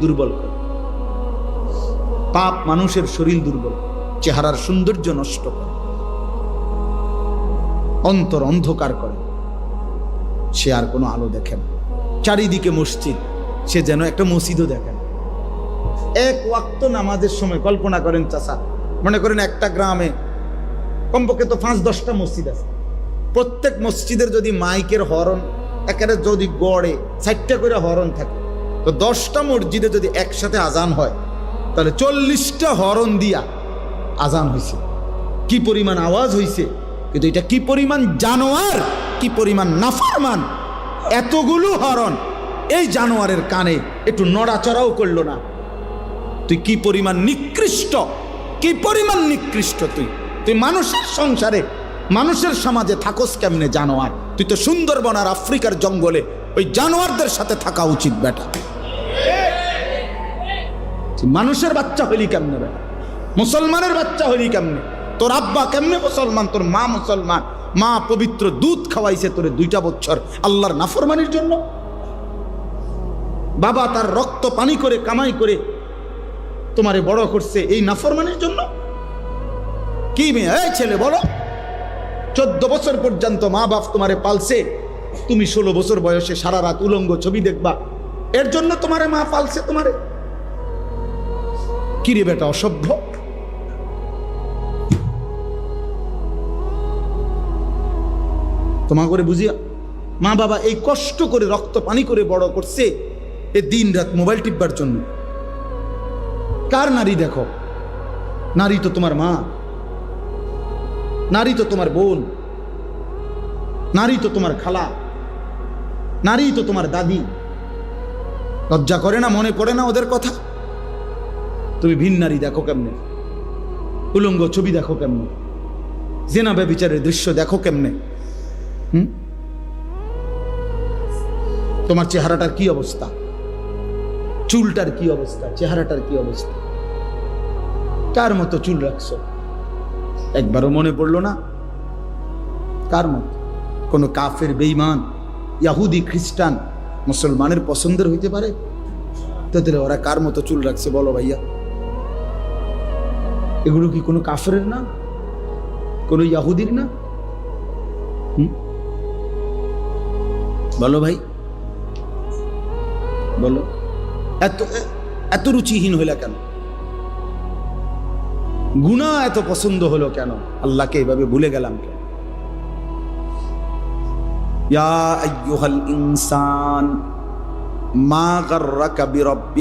দুর্বল করে। পাপ মানুষের শরীর দুর্বল, চেহারার সৌন্দর্য নষ্ট করে, অন্তর অন্ধকার করে, সে আর কোনো আলো দেখে না। চারিদিকে মসজিদ, সে যেন একটা মসজিদও দেখে না। এক ওয়াক্ত নামাজের সময় কল্পনা করেন চাচা, মনে করেন একটা গ্রামে কমপক্ষে তো 5-10টা মসজিদ আছে। প্রত্যেক মসজিদের যদি মাইকের হরন একেবারে যদি গড়ে 4টা করে হরন থাকে, তো 10টা মসজিদে যদি একসাথে আজান হয়, তাহলে 40টা হরন দিয়া আজান হয়েছে। কি পরিমাণ আওয়াজ হয়েছে! কিন্তু এটা কি পরিমাণ জানোয়ার, কি পরিমাণ নাফরমান! এতগুলো হরন এই জানোয়ারের কানে একটু নড়াচড়াও করলো না। তুই কি পরিমাণ নিকৃষ্ট, কি পরিমাণ নিকৃষ্ট! তুই মানুষের সংসারে, মানুষের সমাজে থাকস কেমনে জানোয়ার? তুই তো সুন্দরবন আর আফ্রিকার জঙ্গলে ওই জানোয়ারদের সাথে থাকা উচিত বেটা। মানুষের বাচ্চা হইলি কেমনে বেটা? মুসলমানের বাচ্চা হইলি কেমনে? তোর আব্বা কেমনে মুসলমান, তোর মা মুসলমান, মা পবিত্র দুধ খাওয়াইছে তোরে 2টা বছর আল্লাহর নাফরমানির জন্য। বাবা তার রক্ত পানি করে কামাই করে তোমারে বড় করছে এই নাফরমানির জন্য। কি মেয়ে, এই ছেলে বলো, 14 বছর পর্যন্ত মা বাপ তোমারে পালছে, তুমি 16 বছর বয়সে সারা রাত উলঙ্গ ছবি দেখবা, এর জন্য তোমারে মা পালছে তোমারে? কি রে বেটা অসভ্য! তোমা করে বুঝিয়া মা বাবা এই কষ্ট করে রক্ত পানি করে বড় করছে এ দিন রাত মোবাইল টিপবার জন্য। কার নারী দেখো? নারী তো তোমার মা, নারী তো তোমার বোন, নারী তো তোমার খালা, নারী তো তোমার দাদি। লজ্জা করে না? মনে পড়ে না ওদের কথা? তুমি ভিন নারী দেখো কেমনে, উলঙ্গ ছবি দেখো কেমনে, জেনা ব্যভিচারের দৃশ্য দেখো কেমনে। তোমার চেহারাটার কি অবস্থা, চুলটার কি অবস্থা, চেহারাটার কি অবস্থা? কার মতো চুল রাখছো? একবারও মনে পড়লো না? কার মতো? কোনো কাফের, বেঈমান, ইহুদি, খ্রিস্টান মুসলমানের পছন্দের হইতে পারে? তাহলে ওরা কার মতো চুল রাখছে বলো ভাইয়া? এগুলো কি কোনো কাফেরের না, কোনো ইহুদির না? বলো ভাই, বলো। এত রুচিহীন হইলা কেন? গুনাহ এত পছন্দ হলো কেন? আল্লাহকে এভাবে ভুলে গেলাম কেন? ইয়া আইয়ুহাল ইনসান মা গাররাকা বিরাব্বিকা